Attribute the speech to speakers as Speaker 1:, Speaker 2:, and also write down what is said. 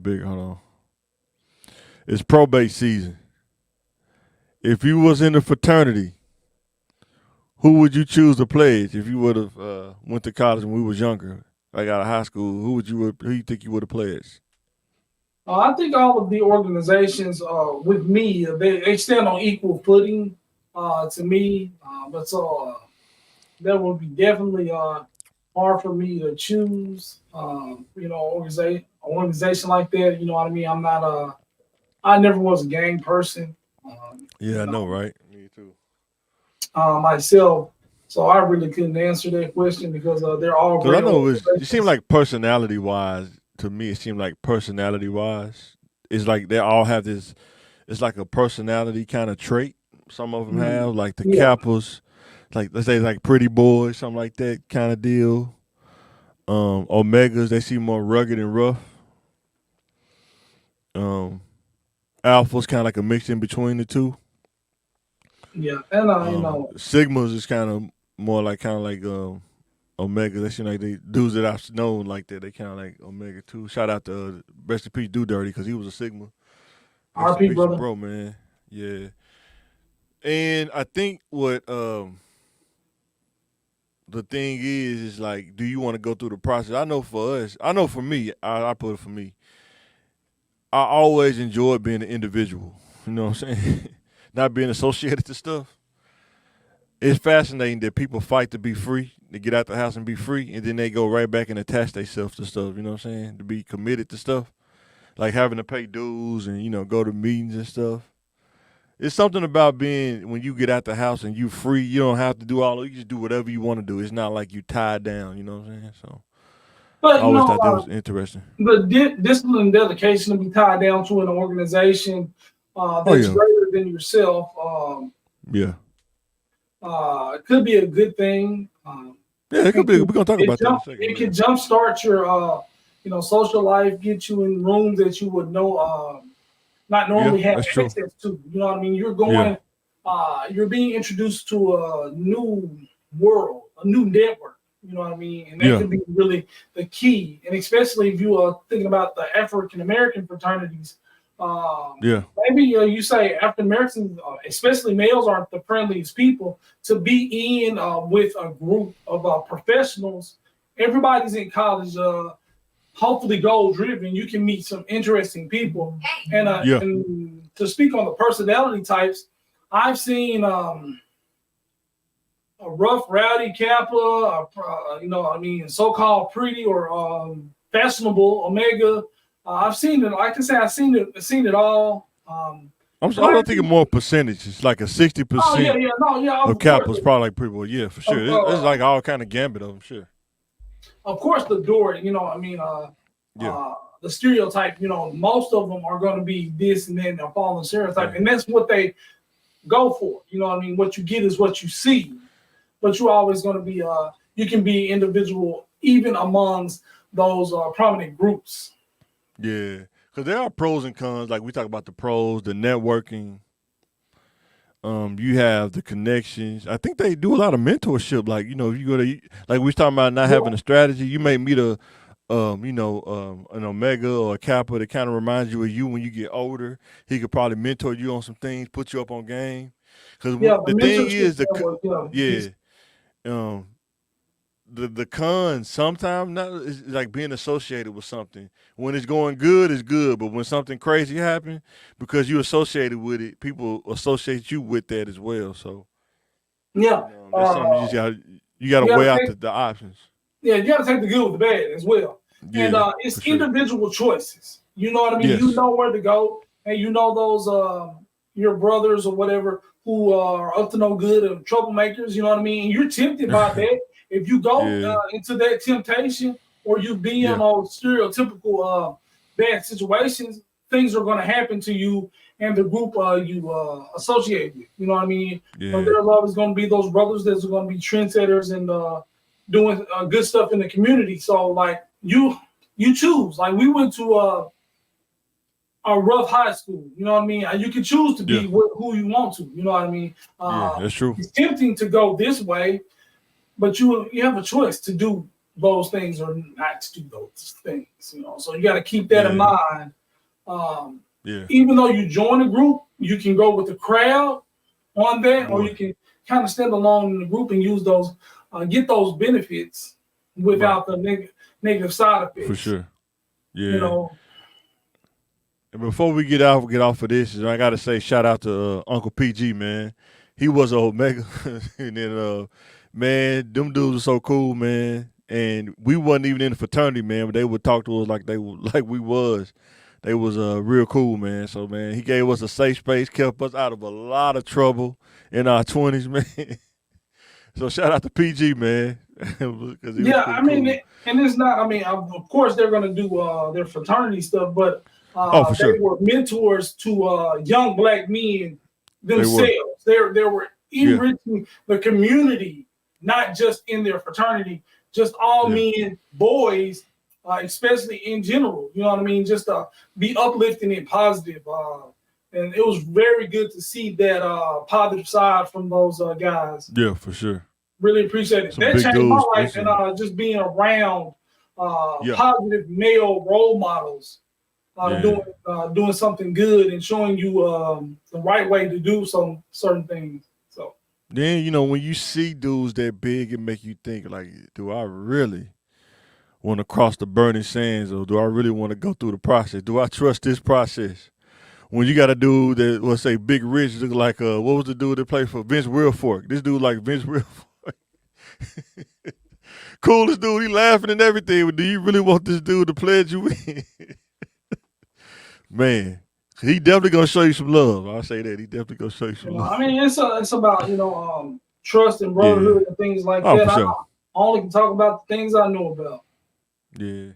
Speaker 1: big. Hold on. It's probate season. If you was in a fraternity, who would you choose to pledge if you would have went to college when we was younger, like out of high school? Who you think you would have pledged?
Speaker 2: I think all of the organizations with me, they stand on equal footing to me. But so that would be definitely hard for me to choose. Organization like that. You know what I mean? I'm not I never was a gang person.
Speaker 1: Yeah, I know, right? Me too.
Speaker 2: Myself. So I really couldn't answer that question because they're all
Speaker 1: Cause I
Speaker 2: great
Speaker 1: know it seemed
Speaker 2: organizations.
Speaker 1: like personality wise to me. It seemed like personality wise, it's like they all have this. It's like a personality kind of trait. Some of them
Speaker 2: Mhm.
Speaker 1: have like the
Speaker 2: Yeah,
Speaker 1: Kappas, like let's say like pretty boys, something like that kind of deal. Omegas, they seem more rugged and rough. Um, Alphas kind of like a mix in between the two.
Speaker 2: yeah, and
Speaker 1: Sigmas is kind of like Omega. They seem like they dudes that I've known like that. They kind of like Omega too. Shout out to rest in peace, Do Dirty, because he was a Sigma. Rest in
Speaker 2: RP
Speaker 1: peace to
Speaker 2: brother.
Speaker 1: bro, man. Yeah. And I think what the thing is like, do you want to go through the process? I know for us, I know for me, I put it for me. I always enjoyed being an individual. You know what I'm saying? Not being associated to stuff. It's fascinating that people fight to be free, to get out the house and be free, and then they go right back and attach themselves to stuff. You know what I'm saying? To be committed to stuff, like having to pay dues and go to meetings and stuff. It's something about being when you get out the house and you free. You don't have to do all. You just do whatever you want to do. It's not like you tied down. You know what I'm saying? So I
Speaker 2: But
Speaker 1: always thought that was interesting.
Speaker 2: the discipline and dedication to be tied down to an organization
Speaker 1: Oh
Speaker 2: that's
Speaker 1: yeah,
Speaker 2: greater than yourself
Speaker 1: yeah,
Speaker 2: could be a good thing.
Speaker 1: yeah. It could
Speaker 2: It
Speaker 1: be.
Speaker 2: can,
Speaker 1: We're gonna talk
Speaker 2: it
Speaker 1: about that in a
Speaker 2: jump
Speaker 1: second.
Speaker 2: it can
Speaker 1: Yeah,
Speaker 2: jumpstart your social life, get you in rooms that you would know not
Speaker 1: yeah.
Speaker 2: normally have
Speaker 1: That's true.
Speaker 2: access to. You know what I mean?
Speaker 1: Yeah,
Speaker 2: You're being introduced to a new world, a new network. You know what I mean? And that
Speaker 1: yeah,
Speaker 2: could be really the key. And especially if you are thinking about the African American fraternities,
Speaker 1: yeah,
Speaker 2: maybe you say African Americans, especially males, aren't the friendliest people to be in with a group of professionals. Everybody's in college. Hopefully goal driven, you can meet some interesting people.
Speaker 1: yeah.
Speaker 2: And to speak on the personality types, I've seen a rough, rowdy Kappa, so-called pretty or fashionable Omega. I've seen it. Like I said, seen it all.
Speaker 1: I'm
Speaker 2: Glad
Speaker 1: thinking
Speaker 2: to,
Speaker 1: more percentages, like a sixty
Speaker 2: oh yeah,
Speaker 1: percent
Speaker 2: yeah, no, yeah,
Speaker 1: of Kappa's probably like people. Yeah, for
Speaker 2: of,
Speaker 1: sure. It's
Speaker 2: uh,
Speaker 1: like all kind of gambit of them. Sure.
Speaker 2: of course the door.
Speaker 1: Yeah,
Speaker 2: Uh, the stereotype. Most of them are going to be this and then they're following stereotype,
Speaker 1: yeah,
Speaker 2: and that's what they go for. What you get is what you see, but you're always going to be you can be individual even amongst those prominent groups.
Speaker 1: yeah. Because there are pros and cons. Like we talk about the pros, the networking. You have the connections. I think they do a lot of mentorship. Like if you go to like we was talking about not
Speaker 2: Yeah,
Speaker 1: having a strategy, you may meet an Omega or a Kappa that kind of reminds you of you when you get older. He could probably mentor you on some things, put you up on game. Because
Speaker 2: yeah, the
Speaker 1: the thing
Speaker 2: mentorship
Speaker 1: is,
Speaker 2: network, yeah,
Speaker 1: yeah, um, the con sometimes not is like being associated with something. When it's going good, it's good, but when something crazy happens, because you associated with it, people associate you with that as well. So
Speaker 2: yeah.
Speaker 1: that's
Speaker 2: Uh,
Speaker 1: something you got to
Speaker 2: you got
Speaker 1: weigh
Speaker 2: to
Speaker 1: out
Speaker 2: take
Speaker 1: the options.
Speaker 2: Yeah, you got to take the good with the bad as well. And
Speaker 1: Yeah, for
Speaker 2: it's
Speaker 1: sure.
Speaker 2: individual choices. You know what I mean? You
Speaker 1: Yes.
Speaker 2: know where to go, and you know those your brothers or whatever who are up to no good or troublemakers. You know what I mean? And you're tempted by that. If you go
Speaker 1: Yeah.
Speaker 2: into that temptation or you be in
Speaker 1: Yeah.
Speaker 2: those stereotypical bad situations, things are going to happen to you and the group you associate with. You know what I mean? But
Speaker 1: Yeah.
Speaker 2: there's always going to be those brothers that are going to be trendsetters and doing good stuff in the community. So like you choose. Like we went to a rough high school. You know what I mean? You can choose to
Speaker 1: Yeah.
Speaker 2: be who you want to. You know what I mean?
Speaker 1: Yeah. That's true.
Speaker 2: It's tempting to go this way, but you have a choice to do those things or not to do those things. So you got to keep that in mind. Even though you join a group, you can go with the crowd on that, or you can kind of stand alone in the group and use those, get those benefits without the negative side effects.
Speaker 1: For sure. Yeah. And before we get off of this, I gotta say shout out to Uncle PG, man. He was a Omega, and then man, them dudes are so cool, man. And we wasn't even in the fraternity, man, but they would talk to us like we was. They was real cool, man. So man, he gave us a safe space, kept us out of a lot of trouble in our 20s, man. So shout out to PG, man.
Speaker 2: I mean, cool. And it's not. I mean, of course they're gonna do their fraternity stuff, but
Speaker 1: for sure.
Speaker 2: They were mentors to young black men themselves. They were enriching the community, not just in their fraternity, just all men, boys, especially in general. You know what I mean? Just be uplifting and positive. And it was very good to see that positive side from those guys.
Speaker 1: Yeah, for sure.
Speaker 2: Really appreciate it. That changed my life, and just being around positive male role models. Doing something good and showing you the right way to do some certain things. So
Speaker 1: then when you see dudes that big, it make you think like, do I really want to cross the burning sands, or do I really want to go through the process? Do I trust this process? When you got a dude that, let's say, Big Rich, look like what was the dude that played for Vince Wilfork? This dude like Vince Wilfork. Coolest dude, he laughing and everything. But do you really want this dude to pledge you in? Man, he definitely gonna show you some love. I'll say that. He definitely gonna show you some love.
Speaker 2: I mean, it's about trust and brotherhood and things like that.
Speaker 1: For sure.
Speaker 2: I only can talk about the things I know about.
Speaker 1: Yeah.